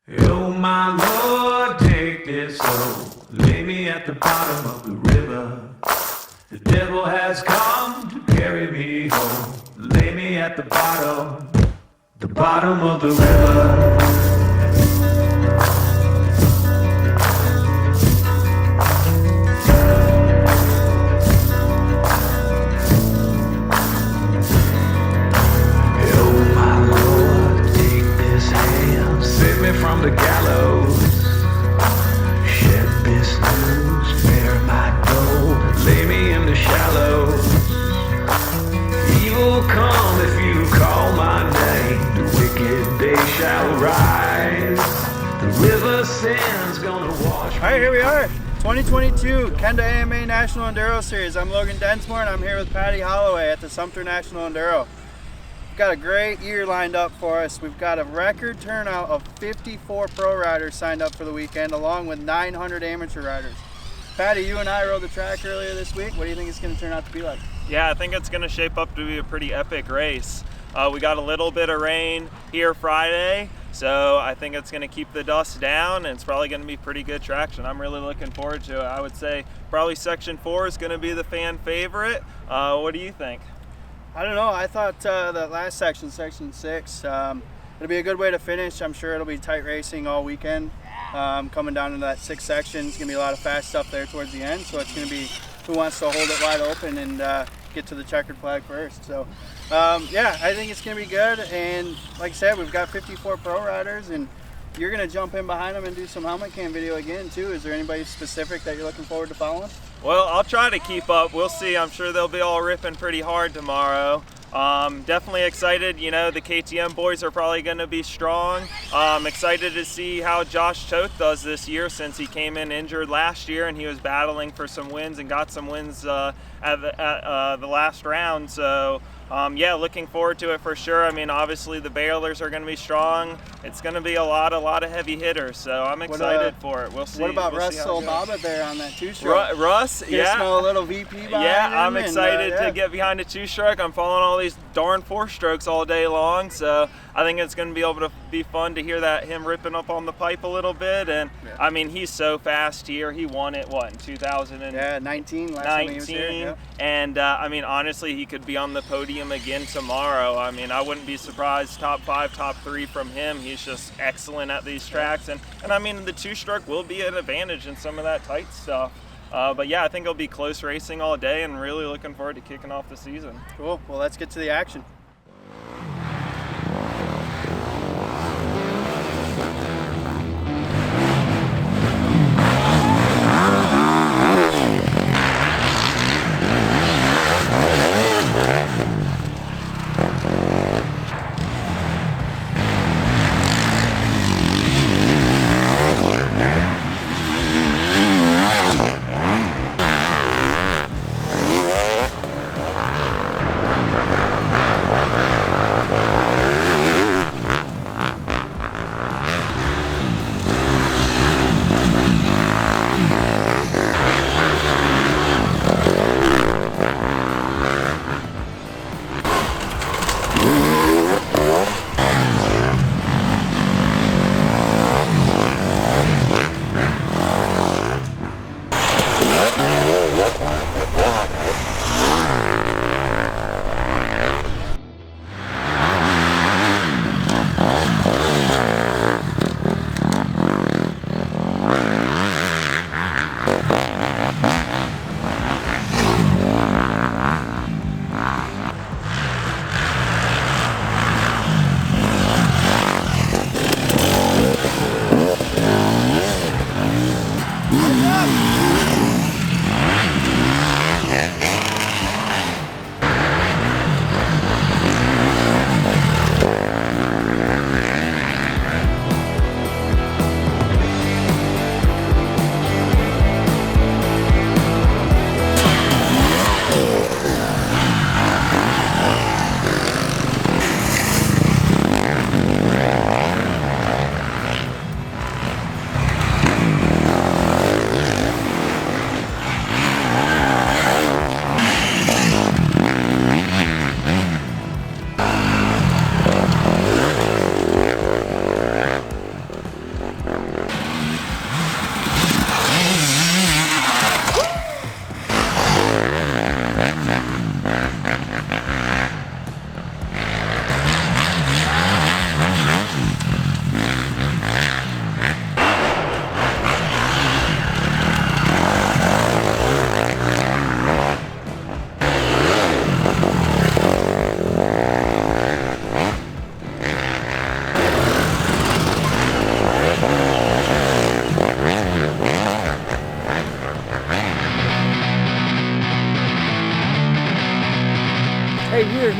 Oh my Lord, take this soul, lay me at the bottom of the river. The devil has come to carry me home, lay me at the bottom of the river. From the gallows, shed this news, bear my gold, lay me in the shallows. Evil come if you call my name, the wicked day shall rise. The river sin's gonna wash. All right, here we are, 2022 Kenda AMA National Enduro Series. I'm Logan Densmore and I'm here with Patty Holloway at the Sumter National Enduro. We've got a great year lined up for us. We've got a record turnout of 54 pro riders signed up for the weekend, along with 900 amateur riders. Patty, you and I rode the track earlier this week. What do you think it's going to turn out to be like? Yeah, I think it's going to shape up to be a pretty epic race. We got a little bit of rain here Friday, so I think it's going to keep the dust down, and it's probably going to be pretty good traction. I'm really looking forward to it. I would say probably Section 4 is going to be the fan favorite. What do you think? I don't know. I thought that last section, Section 6, it'll be a good way to finish. I'm sure it'll be tight racing all weekend. Coming down into that 6th section, it's going to be a lot of fast stuff there towards the end. So it's going to be who wants to hold it wide open and get to the checkered flag first. So yeah, I think it's going to be good. And like I said, we've got 54 pro riders, and you're going to jump in behind them and do some helmet cam video again too. Is there anybody specific that you're looking forward to following? Well, I'll try to keep up. We'll see. I'm sure they'll be all ripping pretty hard tomorrow. Definitely excited. You know, the KTM boys are probably going to be strong. Excited to see how Josh Toth does this year, since he came in injured last year and he was battling for some wins and got some wins at the last round. So yeah, looking forward to it for sure. I mean, obviously the Baylors are going to be strong. It's going to be a lot of heavy hitters, so I'm excited for it. We'll see. What about Russell Bobbitt there on that two-stroke? Russ, yeah. Smell a little VP behind him. Yeah, I'm excited to get behind a two-stroke. I'm following all these darn four-strokes all day long, so I think it's going to be able to be fun to hear him ripping up on the pipe a little bit. And yeah. I mean, he's so fast here. He won it in 2019 last time he was here. Yeah. And I mean, honestly, he could be on the podium again tomorrow. I mean, I wouldn't be surprised. Top 5, top 3 from him. He's just excellent at these tracks, and I mean, the two-stroke will be an advantage in some of that tight stuff. But yeah, I think it'll be close racing all day, and really looking forward to kicking off the season. Cool. Well, let's get to the action.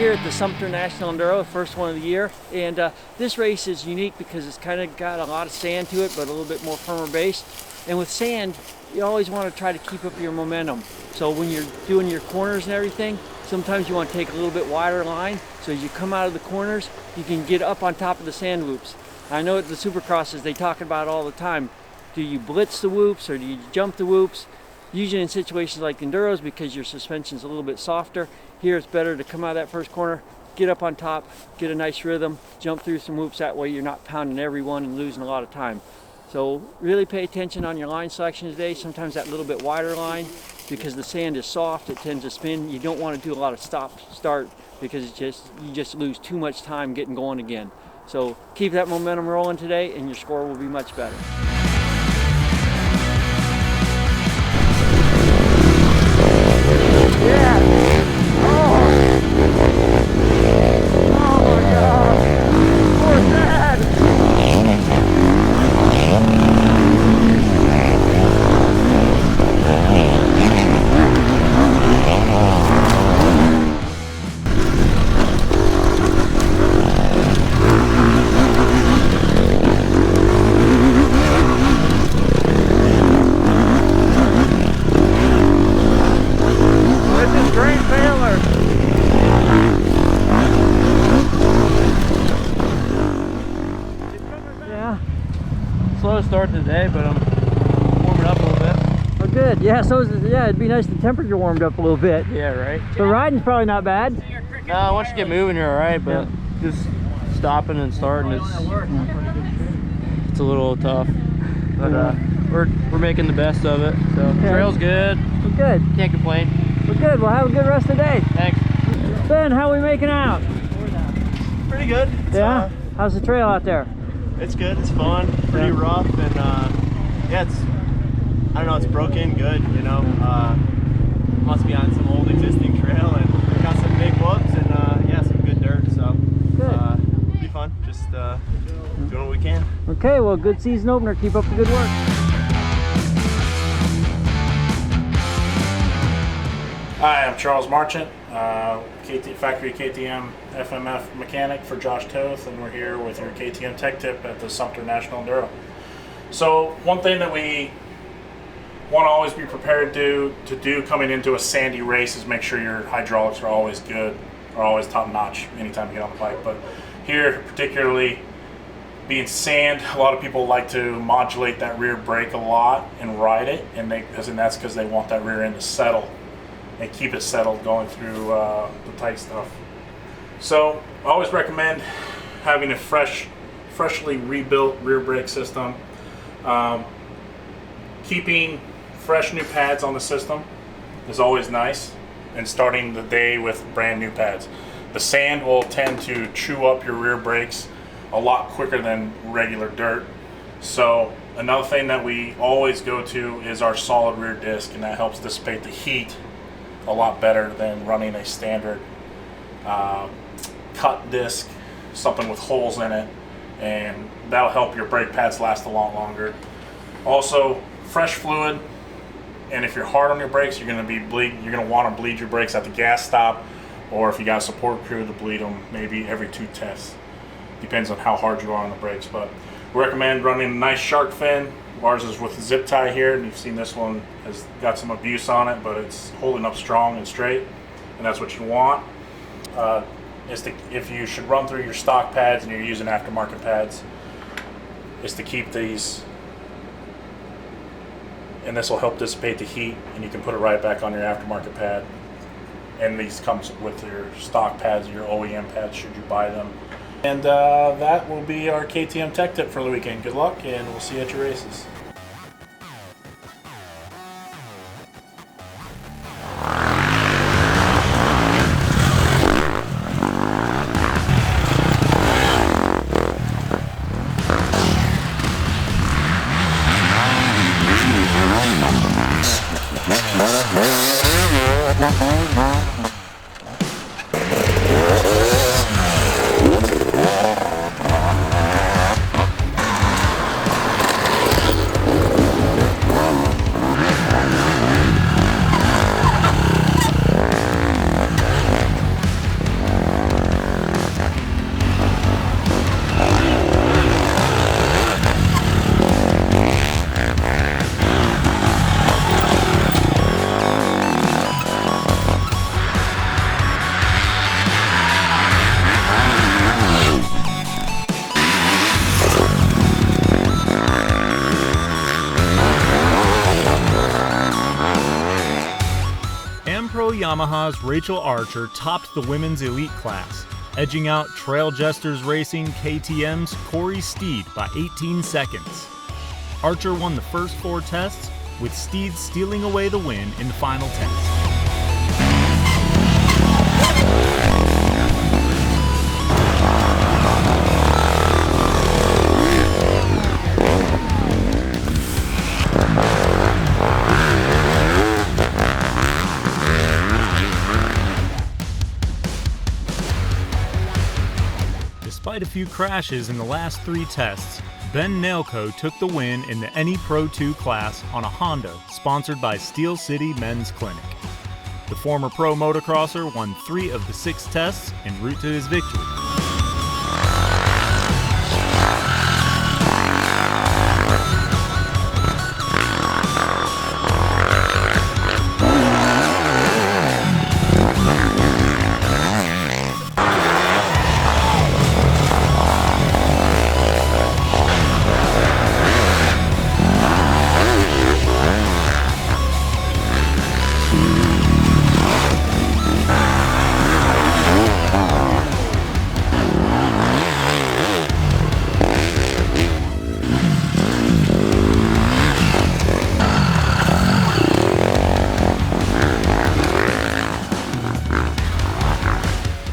here at the Sumter National Enduro, first one of the year, and this race is unique because it's kind of got a lot of sand to it, but a little bit more firmer base. And with sand, you always want to try to keep up your momentum. So when you're doing your corners and everything, sometimes you want to take a little bit wider line, so as you come out of the corners, you can get up on top of the sand whoops. I know at the Supercrosses, they talk about it all the time. Do you blitz the whoops or do you jump the whoops? Usually in situations like Enduros, because your suspension's a little bit softer, here it's better to come out of that first corner, get up on top, get a nice rhythm, jump through some whoops. That way you're not pounding every one and losing a lot of time. So really pay attention on your line selection today. Sometimes that little bit wider line, because the sand is soft, it tends to spin. You don't want to do a lot of stop-start because you just lose too much time getting going again. So keep that momentum rolling today and your score will be much better. Slow start today, but I'm warming up a little bit. Oh, good. Yeah, so yeah, it'd be nice if the temperature warmed up a little bit. Yeah, right. The riding's probably not bad. No, once you get moving, you're all right, but just stopping and starting, it's a little tough. But we're making the best of it. So trail's good. Well, good. Can't complain. Well, good. Well, have a good rest of the day. Thanks. Ben, how are we making out? Pretty good. Yeah. How's the trail out there? It's good. It's fun. Pretty rough, and yeah, it's, I don't know, it's broken good. You know, must be on some old existing trail, and got some big whoops, and yeah, some good dirt. So it'll be fun. Just doing what we can. Okay. Well, good season opener. Keep up the good work. Hi, I'm Charles Marchant, factory KTM FMF mechanic for Josh Toth, and we're here with your KTM Tech Tip at the Sumter National Enduro. So one thing that we want to always be prepared to do coming into a sandy race is make sure your hydraulics are always good, are always top notch anytime you get on the bike. But here, particularly being sand, a lot of people like to modulate that rear brake a lot and ride it, and that's because they want that rear end to settle and keep it settled going through the tight stuff. So I always recommend having a freshly rebuilt rear brake system. Keeping fresh new pads on the system is always nice, and starting the day with brand new pads. The sand will tend to chew up your rear brakes a lot quicker than regular dirt. So another thing that we always go to is our solid rear disc, and that helps dissipate the heat a lot better than running a standard cut disc, something with holes in it, and that'll help your brake pads last a lot longer. Also, fresh fluid, and if you're hard on your brakes, you're going to want to bleed your brakes at the gas stop, or if you got a support crew, to bleed them maybe every 2 tests. Depends on how hard you are on the brakes, but we recommend running a nice shark fin. Ours is with a zip tie here, and you've seen this one has got some abuse on it, but it's holding up strong and straight, and that's what you want. If you should run through your stock pads and you're using aftermarket pads, is to keep these, and this will help dissipate the heat, and you can put it right back on your aftermarket pad. And these comes with your stock pads, your OEM pads, should you buy them. And that will be our KTM Tech Tip for the weekend. Good luck, and we'll see you at your races. Yamaha's Rachel Archer topped the women's elite class, edging out Trail Jesters Racing KTM's Corey Steed by 18 seconds. Archer won the first 4 tests, with Steed stealing away the win in the final test. Despite a few crashes in the last 3 tests, Ben Nailco took the win in the NEPro 2 class on a Honda sponsored by Steel City Men's Clinic. The former pro motocrosser won 3 of the 6 tests en route to his victory.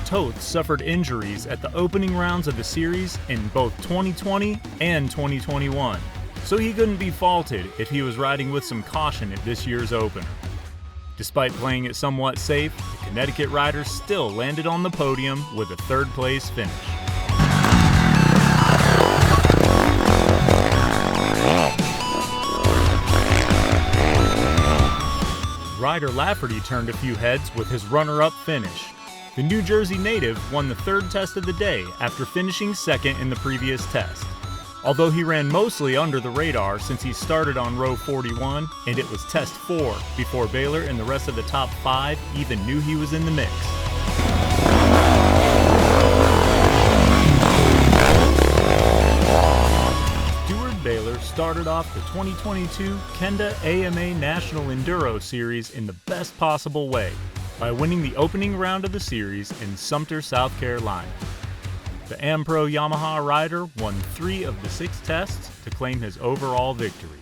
Toth suffered injuries at the opening rounds of the series in both 2020 and 2021, so he couldn't be faulted if he was riding with some caution at this year's opener. Despite playing it somewhat safe, the Connecticut rider still landed on the podium with a 3rd place finish. Ryder Lafferty turned a few heads with his runner-up finish. The New Jersey native won the 3rd test of the day after finishing 2nd in the previous test. Although he ran mostly under the radar since he started on row 41 and it was test 4 before Baylor and the rest of the top 5 even knew he was in the mix. Steward Baylor started off the 2022 Kenda AMA National Enduro Series in the best possible way, by winning the opening round of the series in Sumter, South Carolina. The AmPro Yamaha rider won 3 of the 6 tests to claim his overall victory.